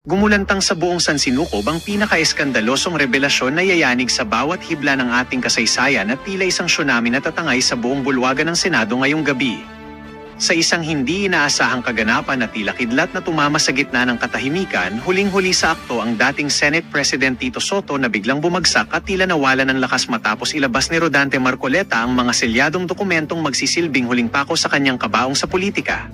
Gumulantang sa buong Sansinukob ang pinaka-eskandalosong revelasyon na yayanig sa bawat hibla ng ating kasaysayan at tila isang tsunami na tatangay sa buong bulwagan ng Senado ngayong gabi. Sa isang hindi inaasahang kaganapan na tila kidlat na tumama sa gitna ng katahimikan, huling-huli sa akto ang dating Senate President Tito Soto na biglang bumagsak at tila nawalan ng lakas matapos ilabas ni Rodante Marcoleta ang mga selyadong dokumentong magsisilbing huling pako sa kanyang kabaong sa politika.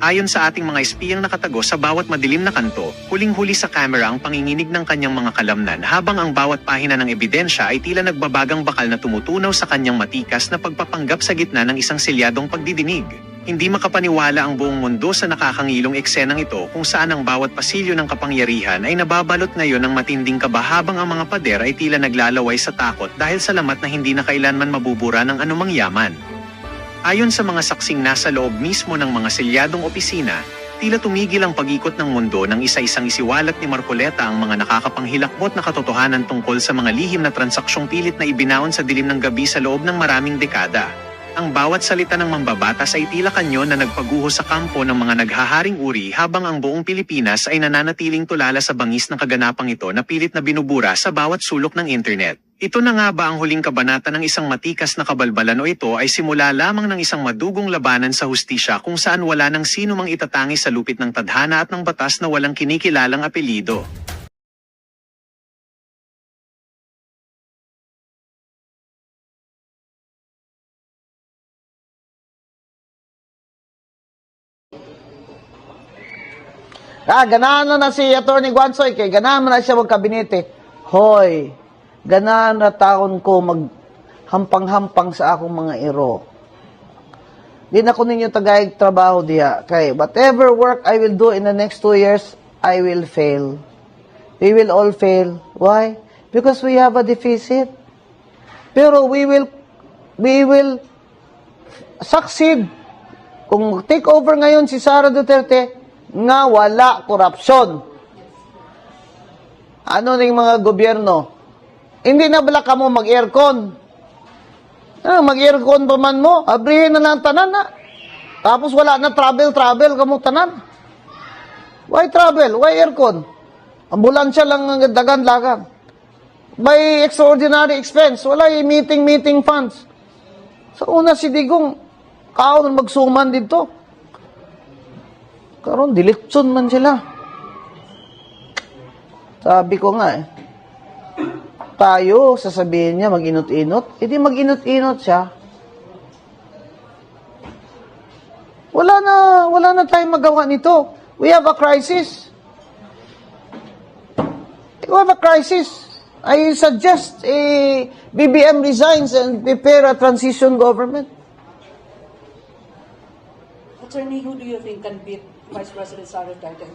Ayon sa ating mga espiyang nakatago sa bawat madilim na kanto, huling-huli sa kamera ang panginginig ng kanyang mga kalamnan habang ang bawat pahina ng ebidensya ay tila nagbabagang bakal na tumutunaw sa kanyang matikas na pagpapanggap sa gitna ng isang selyadong pagdidinig. Hindi makapaniwala ang buong mundo sa nakakangilong eksenang ito kung saan ang bawat pasilyo ng kapangyarihan ay nababalot ngayon ng matinding kaba habang ang mga pader ay tila naglalaway sa takot dahil sa lamat na hindi na kailanman mabubura ng anumang yaman. Ayon sa mga saksing nasa loob mismo ng mga selyadong opisina, tila tumigil ang pag-ikot ng mundo nang isa-isang isiwalat ni Marcoleta ang mga nakakapanghilakbot na katotohanan tungkol sa mga lihim na transaksyong pilit na ibinaon sa dilim ng gabi sa loob ng maraming dekada. Ang bawat salita ng mambabatas ay tila kanyon na nagpaguho sa kampo ng mga naghaharing uri habang ang buong Pilipinas ay nananatiling tulala sa bangis ng kaganapang ito na pilit na binubura sa bawat sulok ng internet. Ito na nga ba ang huling kabanata ng isang matikas na kabalbalan o ito ay simula lamang ng isang madugong labanan sa hustisya kung saan wala nang sino mang itatangi sa lupit ng tadhana at ng batas na walang kinikilalang apelyido? Ganahan na si Atty. Guanzoy, kay ganahan na siya magkabinete. Hoy, ganahan na taon ko maghampang-hampang sa akong mga iro. Di na ko ninyo tagayag trabaho diya. Kay whatever work I will do in the next 2 years, I will fail. We will all fail. Why? Because we have a deficit. Pero we will succeed. Kung take over ngayon si Sara Duterte, nga wala korupsyon. Ano ning mga gobyerno? Hindi na bala ka mo mag-aircon. Mag-aircon pa man mo, abrihin na lang tanan na. Tapos wala na travel kamo tanan. Why travel? Why aircon? Ambulansya lang ang dagan-lagan. By extraordinary expense, wala yung meeting funds. Sa una si Digong, kaon magsuman dito. Karon dilitson man sila. Sabi ko nga tayo, sasabihin niya mag-inot-inot, edi mag-inot-inot siya. Wala na tayong magawa nito. We have a crisis. We have a crisis. I suggest BBM resigns and prepare a transition government. Attorney, who do you think can beat Vice President Sara Duterte in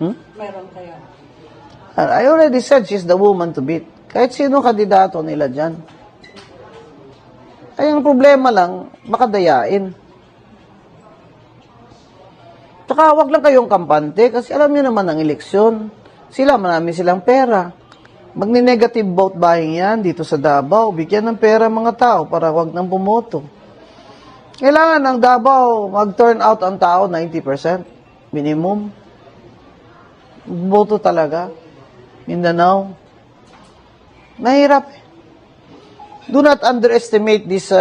2028? Meron kaya? I already said she's the woman to beat. Kahit sino kandidato nila dyan. Ay, ang problema lang, baka dayain. Tsaka wag lang kayong kampante kasi alam niyo naman ang eleksyon. Marami silang pera. Magni-negative vote buying yan dito sa Davao. Bigyan ng pera mga tao para wag nang bumoto. Kailangan ng Davao mag-turn out ang tao 90%. Minimum. Boto talaga. Mindanao. Mahirap. Do not underestimate these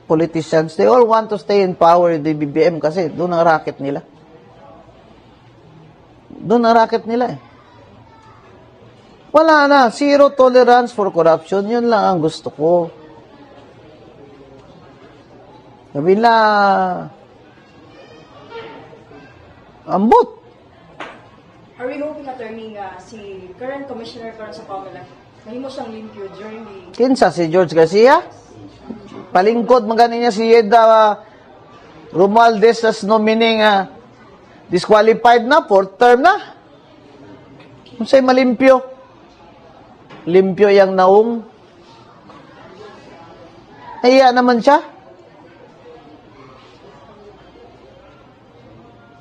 politicians. They all want to stay in power in the BBM kasi doon ang racket nila. Doon ang racket nila eh. Wala na. Zero tolerance for corruption. Yun lang ang gusto ko. Sabi na, ambot. Are we hoping, attorney, si current commissioner karon sa Comelec, mahimo siyang limpyo during the... Kinsa si George Garcia? Palingkod maganin niya si Yeda Romualdez as nominee disqualified na, 4th term na. Kung sa'y malimpyo. Limpyo yang naong. Nahiya naman siya.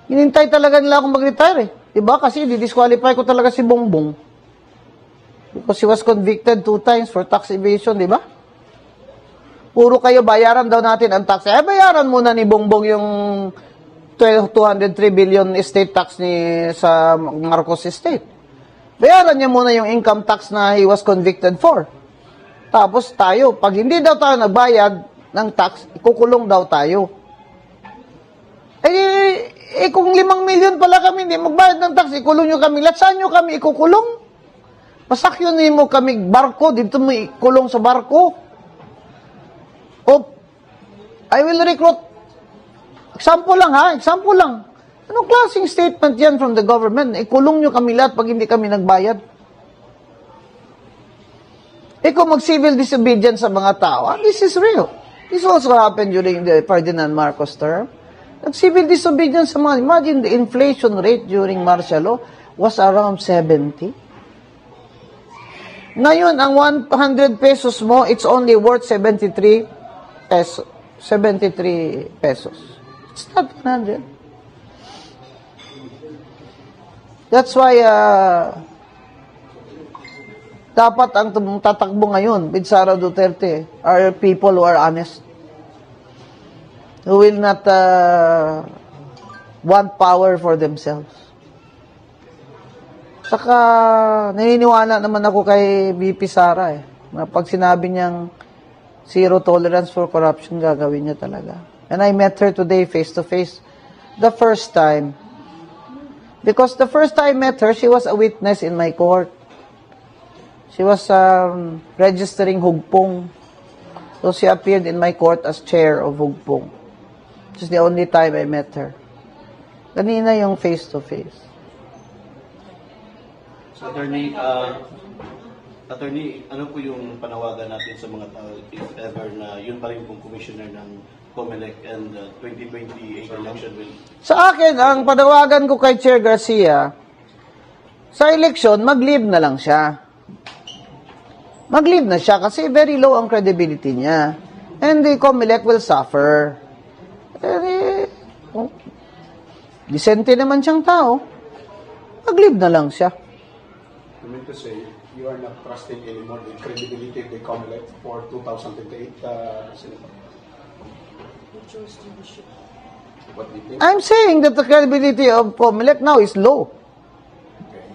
Hinintay talaga nila akong mag-retire eh. Diba? Kasi di-disqualify ko talaga si Bongbong. Because he was convicted 2 times for tax evasion, diba? Puro kayo bayaran daw natin ang tax. Bayaran muna ni Bongbong yung 203 billion estate tax sa Marcos estate. Bayaran niya muna yung income tax na he was convicted for. Tapos tayo, pag hindi daw tayo nagbayad ng tax, ikukulong daw tayo. Kung 5 million pala kami, hindi magbayad ng tax, ikulong nyo kami. Saan nyo kami ikukulong? Pasakyonin mo kami barko, dito mo ikulong sa barko. I will recruit. Example lang ha, example lang. Anong klaseng statement yan from the government? Ikulong nyo kami lahat pag hindi kami nagbayad. Kung mag-civil disobedience sa mga tao, this is real. This also happened during the Ferdinand Marcos term. Nag-civil disobedience sa mga, imagine the inflation rate during martial law was around 70. Ngayon, ang 100 pesos mo, it's only worth 73 pesos. 73 pesos. It's not 100. That's why, dapat ang tatakbo ngayon with Sara Duterte are people who are honest. Who will not want power for themselves. Saka, naniniwala naman ako kay VP Sara na pag sinabi niyang zero tolerance for corruption, gagawin niya talaga. And I met her today face to face. The first time. Because the first time I met her, she was a witness in my court. She was registering hugpong. So she appeared in my court as chair of hugpong. This is the only time I met her. Kanina yung face to face. So, Attorney, ano po yung panawagan natin sa mga tao if ever na yun pa rin pong commissioner ng COMELEC and 2028 election will... Sa akin, ang panawagan ko kay Chair Garcia, sa election, mag-leave na lang siya. Mag-leave na siya kasi very low ang credibility niya. And the COMELEC will suffer. Disente naman siyang tao. Mag-leave na lang siya. I mean to say, you are not trusting anymore the credibility of the COMELEC for 2028, Senator. What do you think? I'm saying that the credibility of COMELEC now is low. Okay.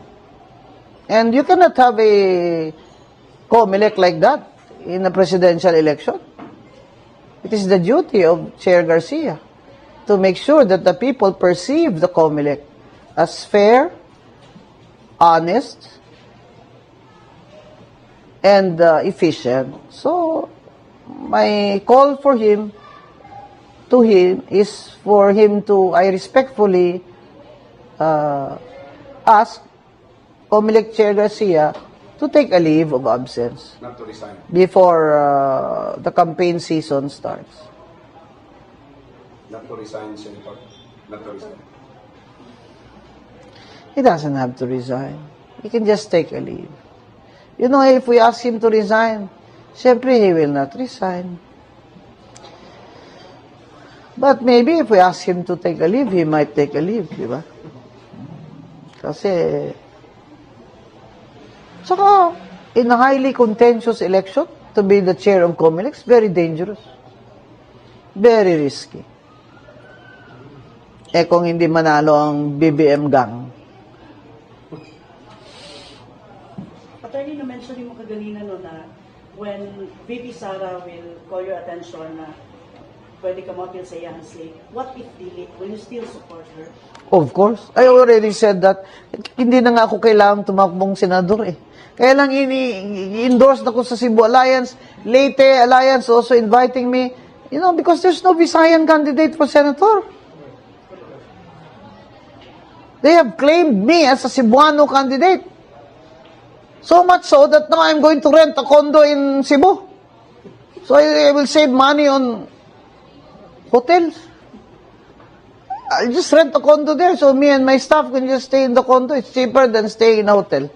And you cannot have a COMELEC like that in a presidential election. It is the duty of Chair Garcia to make sure that the people perceive the COMELEC as fair, honest, and efficient. So, my call for him, to him, is for him to, I respectfully ask COMELEC Chair Garcia to take a leave of absence Not to resign. before the campaign season starts. Not to resign, Senator. Not to resign. He doesn't have to resign. He can just take a leave. You know, if we ask him to resign, syempre he will not resign. But maybe if we ask him to take a leave, he might take a leave, di ba? Kasi, saka, in a highly contentious election, to be the chair of COMELEC is very dangerous. Very risky. Kung hindi manalo ang BBM gang. Attorney, na-mention mo kagalina no na when VP Sara will call your attention na pwede ka ma-appeal sa iyang slate, what if delete? Will you still support her? Of course. I already said that. Hindi na nga ako kailangang tumakbong senador eh. Kaya lang i-endorse na ko sa Cebu Alliance. Leyte Alliance also inviting me. You know, because there's no Visayan candidate for senator. They have claimed me as a Cebuano candidate. So much so that now I'm going to rent a condo in Cebu. So I will save money on hotels. I'll just rent a condo there so me and my staff can just stay in the condo. It's cheaper than staying in a hotel.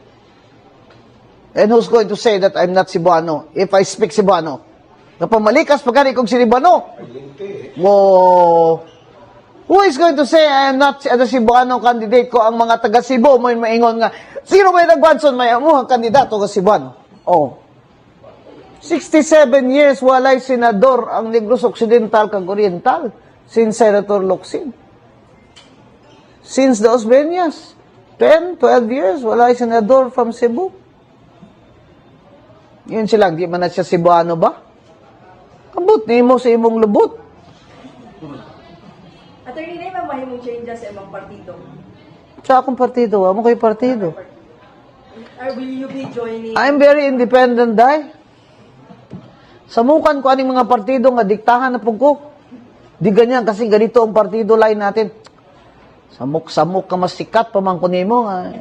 And who's going to say that I'm not Cebuano if I speak Cebuano? Kapamalikas pagkari kong Cebuano. Whoa. Who is going to say I am not the Cebuano candidate ko? Ang mga taga Cebu mo yung maingon nga, sino may nagwanson may amuhang kandidato ka Cebuano? Oh. 67 years walay senador ang Negros Occidental kag Oriental since Senator Locsin. Since the Osmeñas. 10, 12 years, wala yung senador from Cebu. Yun sila, di man na siya Cebuano ba? Kabut ni mo sa imong lubot. Attorney Nay, mamahimong changes sa imong partido. Sa akong partido, amo ko'y partido. Or will you be joining? I'm very independent, day. Samukan ko aning mga partido nga diktahan na pug ko. Di ganyan kasi ganito ang partido line natin. Samuk-samuk ka mas sikat pa man ko nimo nga.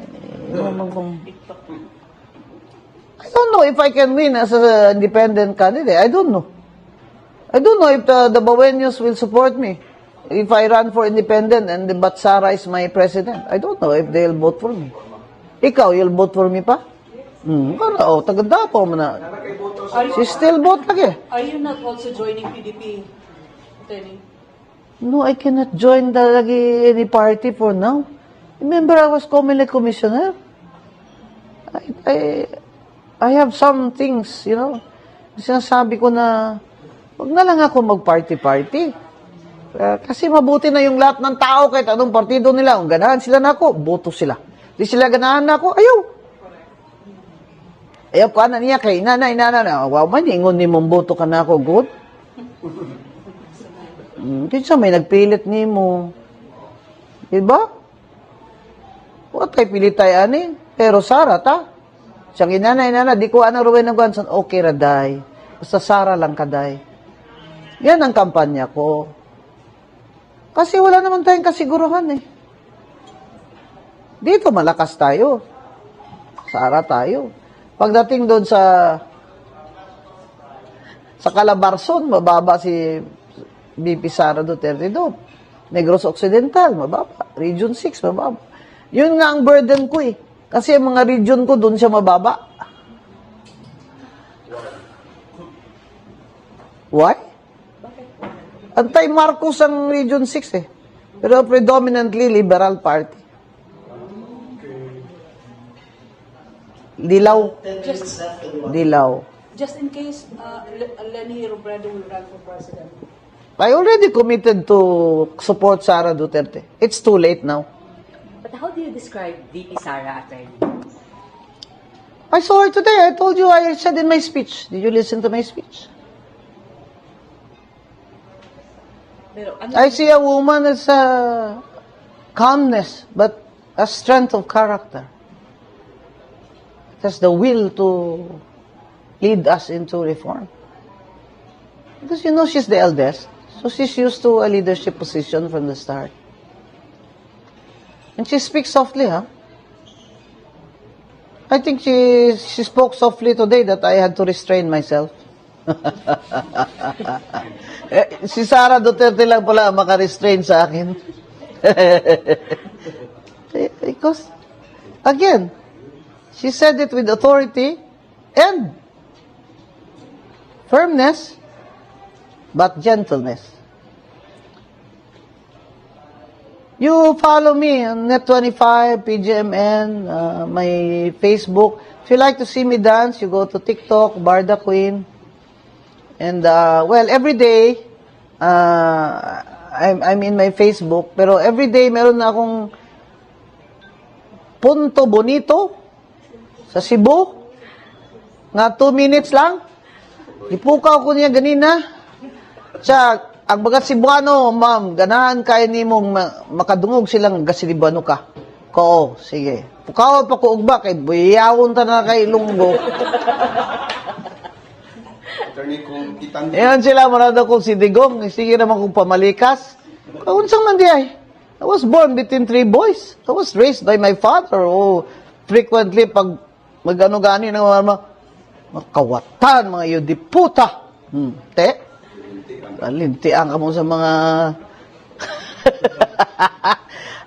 I don't know if I can win as an independent candidate. I don't know. I don't know if the Baweños will support me if I run for independent and the Batsara is my president. I don't know if they'll vote for me. Ikaw, you'll vote for me pa? Kala, tagada po mo na. She still vote lagi. Are you not also joining PDP, Attorney? No, I cannot join any party for now. Remember, I was Comelec commissioner. I have some things, you know. Sinasabi ko na, wag na lang ako mag-party-party. Kasi mabuti na yung lahat ng tao kahit anong partido nila. Kung ganahan sila na ako, boto sila. Di sila ganahan na ako, ayaw. Ayaw ko na niya kay nanay. Wow, man, ingon ni mong boto ka na ako, good. Kinsa may nagpilit ni mo. Diba? What kay pilit tayo ani? Pero Sara, ta? Siyang inanay, di ko anang Ruwen ng Guanson, okay raday. Basta Sara lang kaday. Yan ang kampanya ko. Kasi wala naman tayong kasiguruhan eh. Dito malakas tayo. Sara tayo. Pagdating doon sa Calabarzon, mababa si BP Sara Duterte doon. Negros Occidental, mababa. Region 6, mababa. Yun nga ang burden ko eh. Kasi ang mga region ko doon siya mababa. Why? Anti-Marcos ang Region 6 eh. Pero predominantly liberal party. Dilaw. Just in case Lenny Robredo will run for president. I already committed to support Sara Duterte. It's too late now. But how do you describe VP Sara, Attorney? I saw her today. I told you I said in my speech. Did you listen to my speech? Pero ano, I see a woman as a calmness, but a strength of character. It has the will to lead us into reform. Because you know she's the eldest, so she's used to a leadership position from the start. And she speaks softly, huh? I think she spoke softly today that I had to restrain myself. Si Sara Duterte lang pala maka-restrain sa akin. Because, again, she said it with authority and firmness, but gentleness. You follow me on Net25, PGMN, my Facebook. If you like to see me dance, you go to TikTok, Barda Queen. And, well, every day, I'm in my Facebook, pero every day meron na akong punto bonito sa Cebu. Nga 2 minutes lang. Ipukaw ko niya ganina. Siya, ang bagat Cebuano, ma'am, ganahan kaya ni mong makadungog silang gasilibuano ka. Ko, sige. Pukaw pa ko ugba, kay buyawon ta na kay Lunggo. Attorney, kung itang... Yan sila, marado ko si Digong. Sige naman kong pamalikas. Unsang man di ay. I was born between 3 boys. I was raised by my father. Oh, frequently, pag magano-gani ng mga makawatan, mga yudiputa. Te? Lintian ka mo sa mga...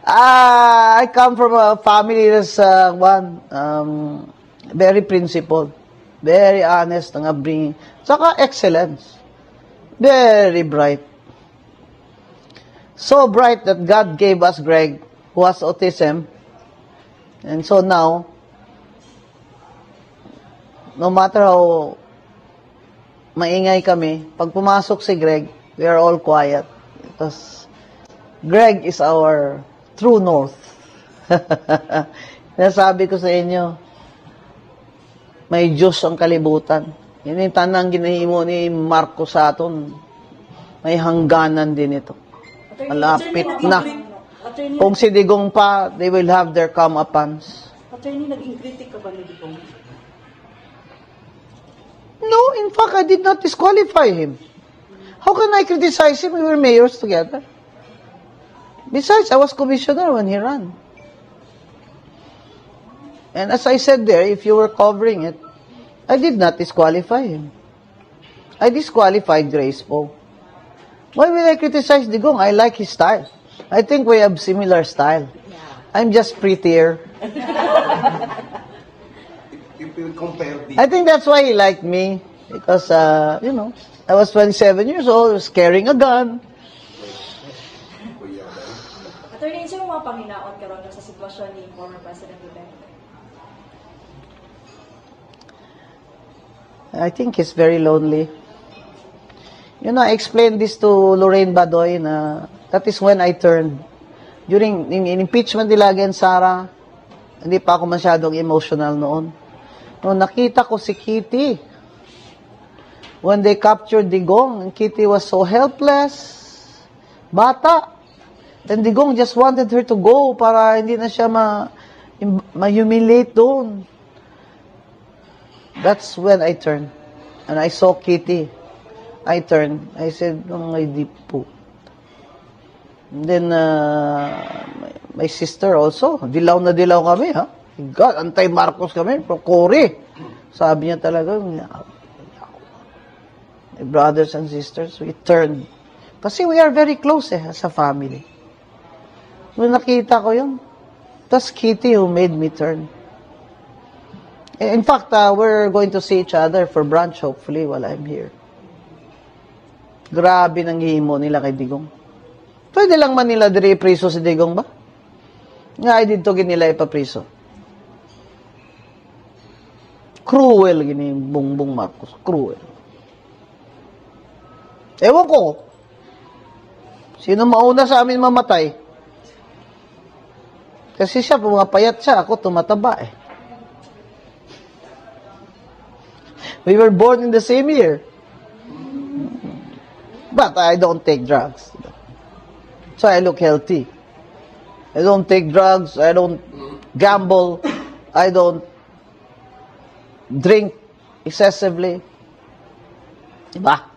I come from a family that's very principled, very honest, ang upbringing. Saka excellence. Very bright. So bright that God gave us Greg, who has autism. And so now, no matter how maingay kami, pag pumasok si Greg, we are all quiet. Because Greg is our true north. Nasabi ko sa inyo, may Diyos ang kalibutan. Yan yung tanang ginahimo ni Marcos sa aton. May hangganan din ito. Malapit na. Attorney, Kung si Digong pa, they will have their comeuppance. attorney, naging critic ka ba ni Digong? No, in fact, I did not disqualify him. How can I criticize him? We were mayors together. Besides, I was commissioner when he ran. And as I said there, if you were covering it, I did not disqualify him. I disqualified Grace Poe. Why will I criticize Digong? I like his style. I think we have similar style. I'm just prettier. If you compare the I think that's why he liked me. Because, you know, I was 27 years old, I was carrying a gun. Attorney, sino mga panginaon karon sa sitwasyon ni former President Duterte? I think he's very lonely. You know, I explained this to Lorraine Badoy na that is when I turned. During in impeachment nila against Sara, hindi pa ako masyadong emotional noon. Noong nakita ko si Kitty, when they captured Digong, and Kitty was so helpless, bata. And Digong just wanted her to go para hindi na siya ma-humiliate doon. That's when I turned. And I saw Kitty. I turned. I said, oh, my deep po. And then, my sister also. Dilaw na dilaw kami, ha? God, anti-Marcos kami. Cory. Sabi niya talaga, my brothers and sisters, we turned. Kasi we are very close, as a family. Nung nakita ko yun, that's Kitty who made me turn. In fact, we're going to see each other for brunch, hopefully, while I'm here. Grabe nang himo nila kay Digong. Pwede lang man nila dire ipriso si Digong ba? Nga, dito nila ipapriso. Cruel, gini, Bongbong Marcos. Cruel. Ewan ko, sino mauna sa amin mamatay? Kasi siya, pumapayat siya, ako tumataba eh. We were born in the same year. But I don't take drugs. So I look healthy. I don't take drugs. I don't gamble. I don't drink excessively. Diba?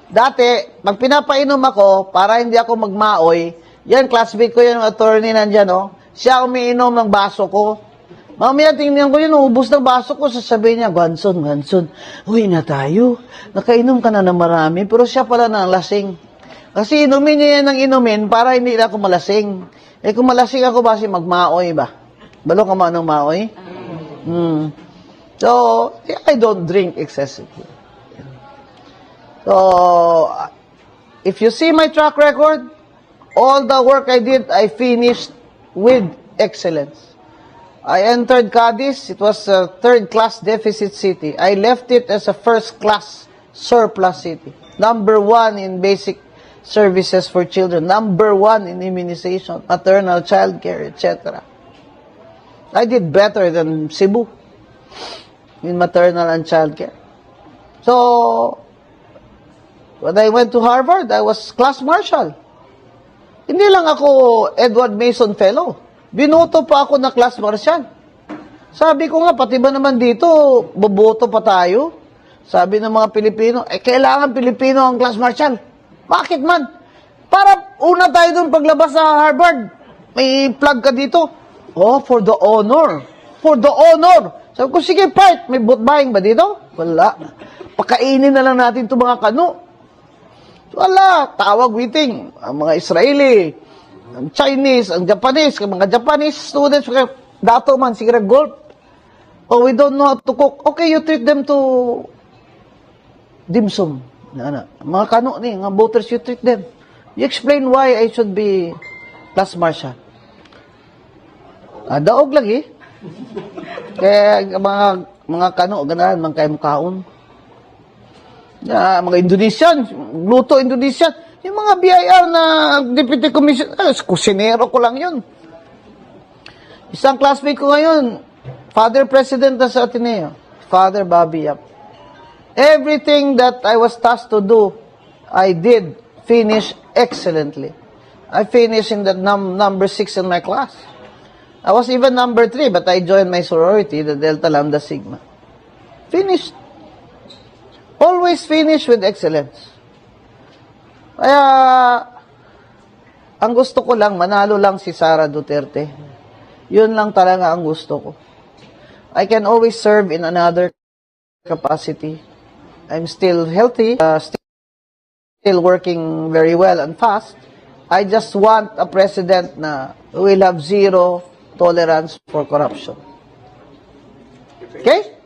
Dati, pag pinapainom ako, para hindi ako magmaoy, yan, classmate ko yan, yung attorney nandyan, no? Siya umiinom ng baso ko. Mamaya tingnan ko yun, ubus ng baso ko, sasabihin niya, Gwanson, uwi na tayo. Nakainom ka na ng marami, pero siya pala na lasing. Kasi inumin niya yan ng inumin para hindi na ako malasing. Eh kung malasing ako, basi magmaoy ba? Balo ka man ng maoy? So, I don't drink excessively. So, if you see my track record, all the work I did, I finished with excellence. I entered Cadiz. It was a third-class deficit city. I left it as a first-class surplus city. Number 1 in basic services for children. Number 1 in immunization, maternal, child care, etc. I did better than Cebu in maternal and child care. So, when I went to Harvard, I was class marshal. Hindi lang ako Edward Mason Fellow. Binoto pa ako na class marshal. Sabi ko nga, pati ba naman dito, boboto pa tayo? Sabi ng mga Pilipino, kailangan Pilipino ang class marshal. Bakit man? Para una tayo doon paglabas sa Harvard. May plug ka dito. Oh, for the honor. For the honor. Sabi ko, sige, part. May vote buying ba dito? Wala. Pakainin na lang natin itong mga kano. Wala. Tawag meeting. Ang mga Israeli, ang Chinese, ang Japanese, ang mga Japanese students, dato man, sige golf. Oh, we don't know how to cook. Okay, you treat them to dim sum. Mga kano ni, mga voters, you treat them. You explain why I should be class marshal. Daog lagi. Kaya mga kano, ganahan, mga kayo mukhaon. Mga Indonesian, luto Indonesian. Yung mga BIR na Deputy Commissioner, kusinero ko lang yun. Isang classmate ko ngayon, Father President na sa Ateneo, Father Bobby Yap. Everything that I was tasked to do, I did finish excellently. I finished in the number 6 in my class. I was even number 3, but I joined my sorority, the Delta Lambda Sigma. Finished. Always finish with excellence. Kaya, ang gusto ko lang, manalo lang si Sara Duterte. Yun lang talaga ang gusto ko. I can always serve in another capacity. I'm still healthy, still working very well and fast. I just want a president na will have zero tolerance for corruption. Okay?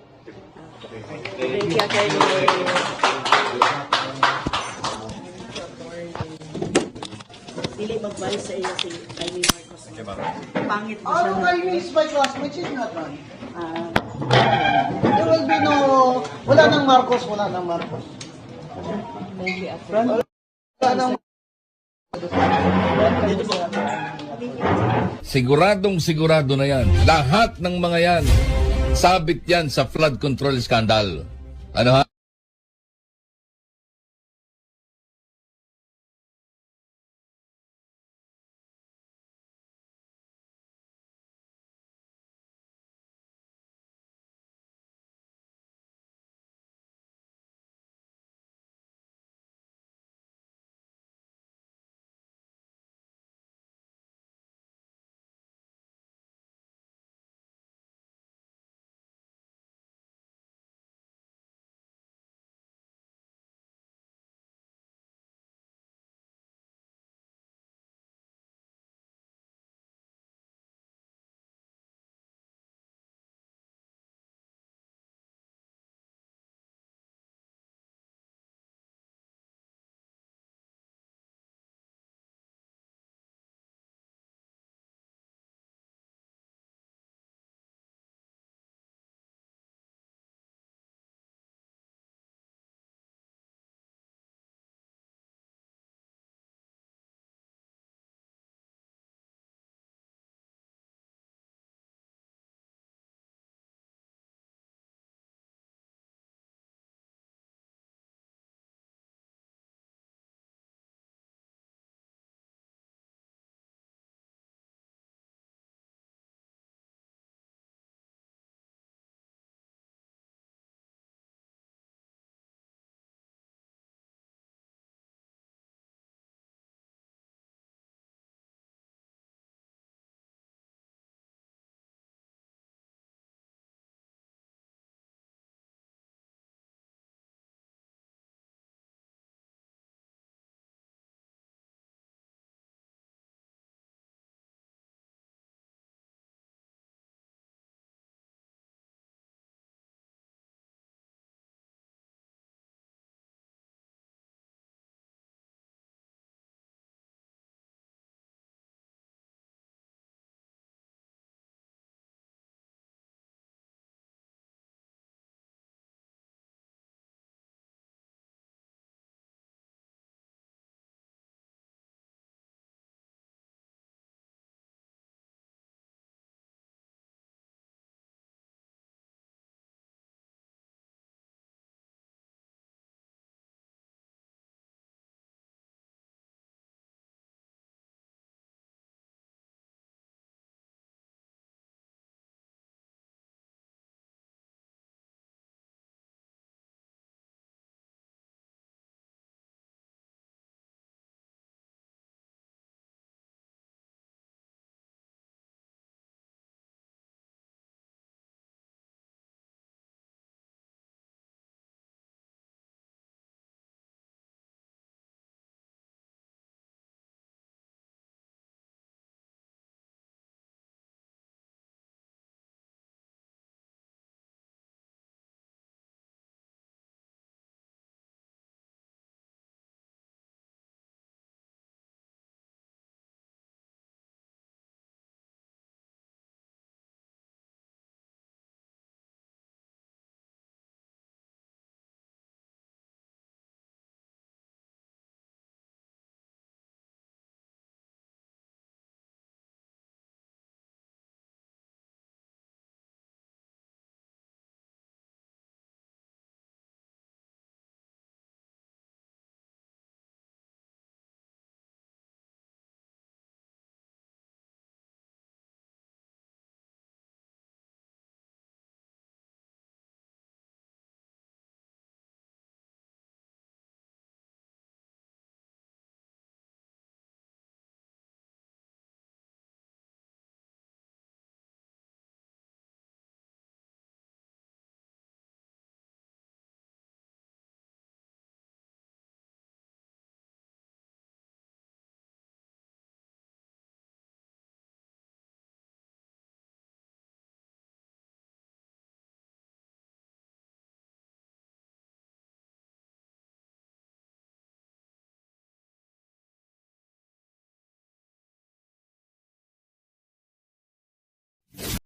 Dili magbayad sa iya si Amy Marcos. Pangit na siya. I miss my classmates, she's not running. There will be no, wala nang Marcos, wala nang Marcos. Wala nang Siguradong sigurado na yan. Lahat ng mga yan, sabit yan sa flood control scandal. Ano ha?